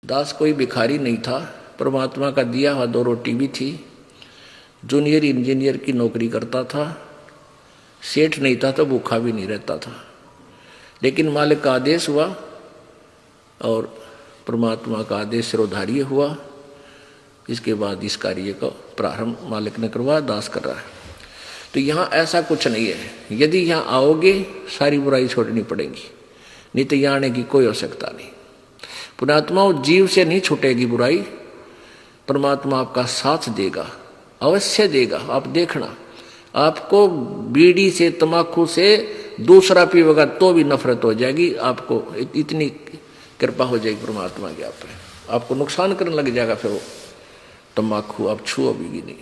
दास कोई भिखारी नहीं था, परमात्मा का दिया हुआ 2 रोटी भी थी। जूनियर इंजीनियर की नौकरी करता था, सेठ नहीं था तो भूखा भी नहीं रहता था। लेकिन मालिक का आदेश हुआ और परमात्मा का आदेश सिरोधार्य हुआ। इसके बाद इस कार्य का प्रारंभ मालिक ने करवाया, दास कर रहा है। तो यहाँ ऐसा कुछ नहीं है, यदि यहाँ आओगे सारी बुराई छोड़नी पड़ेगी, नहीं तो यहाँ आने की कोई आवश्यकता नहीं। पुण्यात्मा, जीव से नहीं छूटेगी बुराई, परमात्मा आपका साथ देगा, अवश्य देगा। आप देखना, आपको बीड़ी से तंबाकू से दूसरा पीवेगा तो भी नफरत हो जाएगी, आपको इतनी कृपा हो जाएगी परमात्मा की आप पे। आपको नुकसान करने लग जाएगा फिर वो तंबाकू, आप छुओ भी नहीं।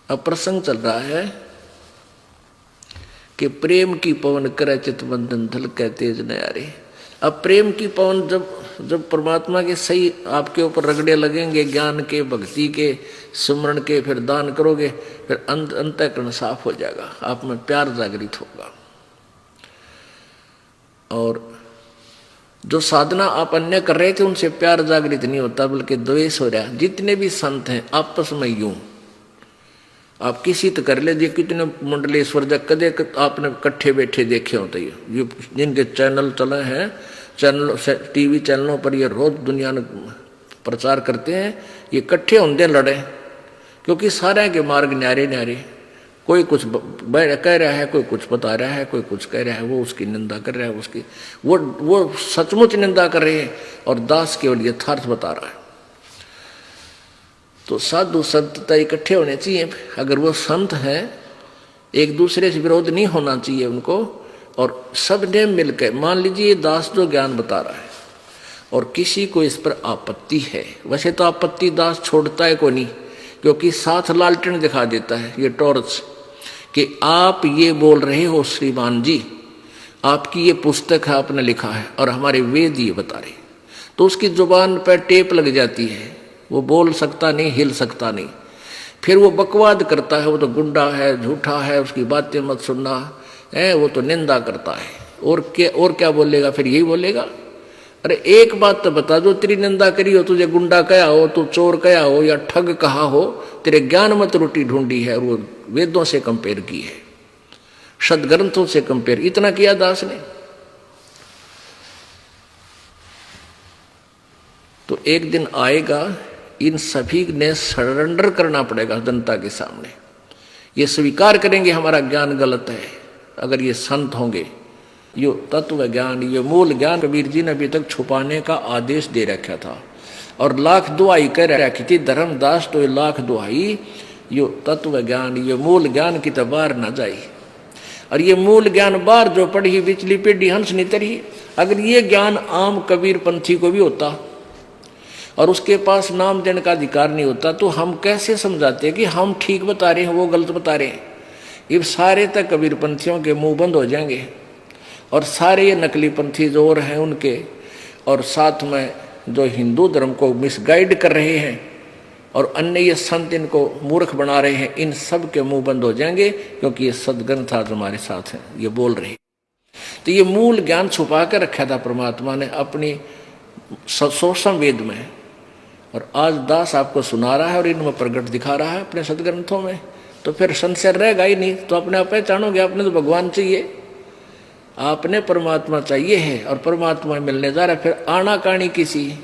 अब प्रसंग चल रहा है कि प्रेम की पवन करे चित बंधन धल के तेज नयारे। अब प्रेम की पवन जब परमात्मा के सही आपके ऊपर रगड़े लगेंगे, ज्ञान के, भक्ति के, सुमरण के, फिर दान करोगे, फिर अंतःकरण साफ हो जाएगा, आप में प्यार जागृत होगा। और जो साधना आप अन्य कर रहे थे उनसे प्यार जागृत नहीं होता, बल्कि द्वेष हो रहा है। जितने भी संत हैं आपस में यूं, आप किसी तो कर ले, कितने मंडलेश्वर जब कदे आपने इकट्ठे बैठे देखे होते, ये जिनके चैनल चले हैं, चैनल टीवी चैनलों पर ये रोज दुनिया ने प्रचार करते हैं, ये इकट्ठे होंगे लड़े, क्योंकि सारे के मार्ग न्यारे न्यारे। कोई कुछ कह रहा है, कोई कुछ बता रहा है, कोई कुछ कह रहा है, वो उसकी निंदा कर रहा है, उसकी वो सचमुच निंदा कर रहे हैं और दास केवल यथार्थ बता रहा है। तो साधु संतता इकट्ठे होने चाहिए। अगर वो संत हैं, एक दूसरे से विरोध नहीं होना चाहिए उनको, और सब ने मिलकर, मान लीजिए दास जो ज्ञान बता रहा है और किसी को इस पर आपत्ति है, वैसे तो आपत्ति दास छोड़ता है को नहीं, क्योंकि साथ लालटेन दिखा देता है ये टॉर्च कि आप ये बोल रहे हो श्रीमान जी, आपकी ये पुस्तक है, आपने लिखा है और हमारे वेद ये बता रहे, तो उसकी जुबान पर टेप लग जाती है, वो बोल सकता नहीं, हिल सकता नहीं। फिर वो बकवाद करता है, वो तो गुंडा है, झूठा है, उसकी बातें मत सुनना है, वो तो निंदा करता है। और क्या बोलेगा, फिर यही बोलेगा। अरे एक बात तो बता दो, तेरी निंदा करी हो, तुझे गुंडा कहा हो, तू चोर कहा हो या ठग कहा हो, तेरे ज्ञान मत रोटी ढूंढी है, वो वेदों से कंपेयर की है, सदग्रंथों से कंपेयर, इतना किया दास ने। तो एक दिन आएगा, इन सभी ने सरेंडर करना पड़ेगा जनता के सामने। ये स्वीकार करेंगे हमारा ज्ञान गलत है, अगर ये संत होंगे। यो तत्व ज्ञान, ये मूल ज्ञान कबीर जी ने अभी तक छुपाने का आदेश दे रखा था और लाख दुआई कर रखी थी धर्मदास, तो ये लाख दुआई यो तत्व ज्ञान, ये मूल ज्ञान की तो बाहर न जाई। और ये मूल ज्ञान बाहर जो पढ़ी पिछली पीढ़ी हंस नहीं तरी, अगर ये ज्ञान आम कबीर पंथी को भी होता और उसके पास नाम देने का अधिकार नहीं होता, तो हम कैसे समझाते कि हम ठीक बता रहे हैं, वो गलत बता रहे हैं। ये सारे तक कबीर पंथियों के मुंह बंद हो जाएंगे और सारे ये नकली पंथी जो और हैं उनके, और साथ में जो हिंदू धर्म को मिसगाइड कर रहे हैं और अन्य ये संत इनको मूर्ख बना रहे हैं, इन सब के मुंह बंद हो जाएंगे, क्योंकि ये सदग्रंथ आज हमारे साथ हैं, ये बोल रहे हैं। तो ये मूल ज्ञान छुपा कर रखा था परमात्मा ने अपनी सोषम वेद में, और आज दास आपको सुना रहा है और इनमें प्रकट दिखा रहा है अपने सदग्रंथों में। तो फिर संशय रहेगा ही नहीं, तो अपने आप पहचानोगे, आपने तो भगवान चाहिए, आपने परमात्मा चाहिए है और परमात्मा मिलने जा रहा है। फिर आना कहानी किसी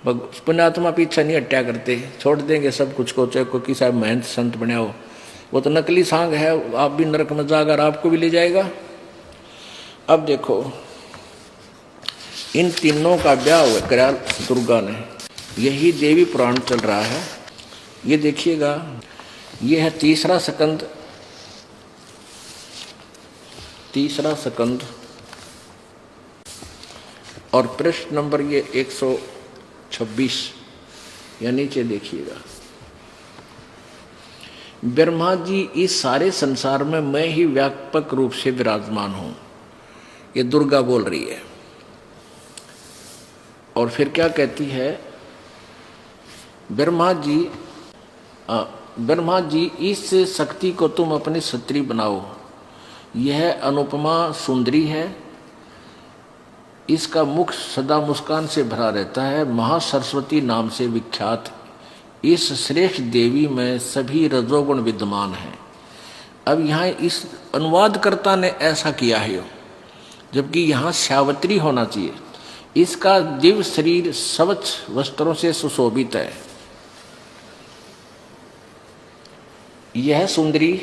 पुण्यात्मा पीछा नहीं हट्या करते, छोड़ देंगे सब कुछ को, चाहे कोई किसी महंत संत बना हो, वो तो नकली सांग है, आप भी नरक में जाकर आपको भी ले जाएगा। अब देखो, इन तीनों का ब्याह हुआ करा दुर्गा ने, यही देवी पुराण चल रहा है। ये देखिएगा, ये है तीसरा स्कंद और पृष्ठ नंबर ये 126, या नीचे देखिएगा। ब्रह्मा जी, इस सारे संसार में मैं ही व्यापक रूप से विराजमान हूं, ये दुर्गा बोल रही है। और फिर क्या कहती है, ब्रह्मा जी इस शक्ति को तुम अपनी स्त्री बनाओ, यह अनुपमा सुंदरी है इसका मुख सदा मुस्कान से भरा रहता है। महासरस्वती नाम से विख्यात इस श्रेष्ठ देवी में सभी रजोगुण विद्यमान हैं। अब यहाँ इस अनुवादकर्ता ने ऐसा किया है, जबकि यहाँ श्यावत्री होना चाहिए। इसका दिव्य शरीर स्वच्छ वस्त्रों से सुशोभित है। यह सुंदरी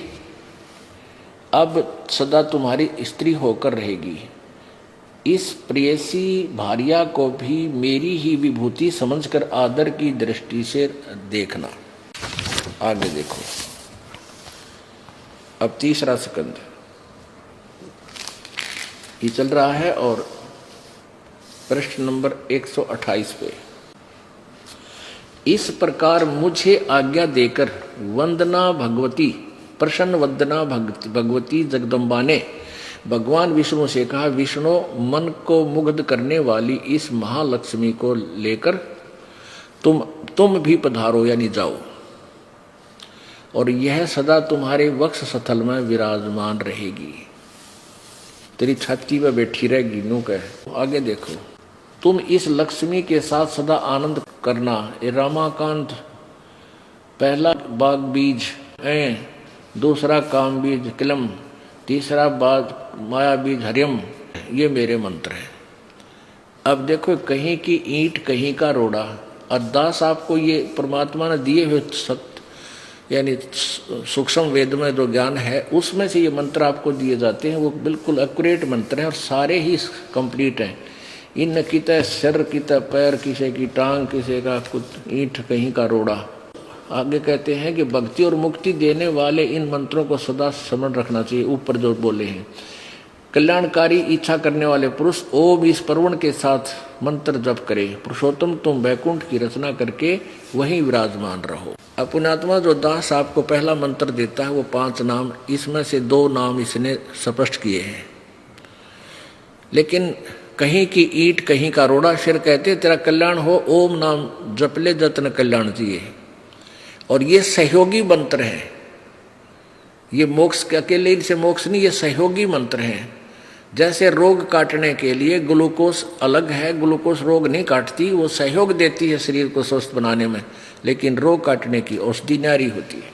अब सदा तुम्हारी स्त्री होकर रहेगी। इस प्रेयसी भार्या को भी मेरी ही विभूति समझकर आदर की दृष्टि से देखना। आगे देखो, अब तीसरा स्कंद ये चल रहा है और पृष्ठ नंबर 128 पे। इस प्रकार मुझे आज्ञा देकर वंदना भगवती, प्रसन्न वंदना भगवती जगदम्बा ने भगवान विष्णु से कहा, विष्णु मन को मुग्ध करने वाली इस महालक्ष्मी को लेकर तुम भी पधारो, यानी जाओ, और यह सदा तुम्हारे वक्ष स्थल में विराजमान रहेगी, तेरी छाती पर बैठी रहेगी। नू कह आगे देखो, तुम इस लक्ष्मी के साथ सदा आनंद करना। ये रामाकांत पहला बाग बीज ऐ, दूसरा काम बीज किलम, तीसरा बाग माया बीज हरियम, ये मेरे मंत्र हैं। अब देखो, कहीं की ईंट कहीं का रोड़ा। अरदास आपको ये परमात्मा ने दिए हुए सत्य यानी सूक्ष्म वेद में जो ज्ञान है उसमें से ये मंत्र आपको दिए जाते हैं। वो बिल्कुल एक्यूरेट मंत्र हैं और सारे ही कंप्लीट हैं। इन किता सिर, किता पैर, किसी की टांग, किसी का कुछ ईंट, कहीं का रोड़ा। आगे कहते हैं कि भक्ति और मुक्ति देने वाले इन मंत्रों को सदा स्मरण रखना चाहिए। ऊपर जो बोले हैं, कल्याणकारी इच्छा करने वाले पुरुष ओम इस प्रवण के साथ मंत्र जप करे। पुरुषोत्तम तुम वैकुंठ की रचना करके वहीं विराजमान रहो। पुण्यात्मा जो दास आपको पहला मंत्र देता है वो 5 नाम, इसमें से 2 नाम इसने स्पष्ट किए हैं। लेकिन कहीं की ईंट कहीं का रोड़ा, फिर कहते तेरा कल्याण हो, ओम नाम जपले जतन कल्याण जिए। और ये सहयोगी मंत्र हैं, ये मोक्ष के अकेले इनसे मोक्ष नहीं, ये सहयोगी मंत्र हैं। जैसे रोग काटने के लिए ग्लूकोज अलग है, ग्लूकोज रोग नहीं काटती, वो सहयोग देती है शरीर को स्वस्थ बनाने में, लेकिन रोग काटने की औषधि न्यारी होती है।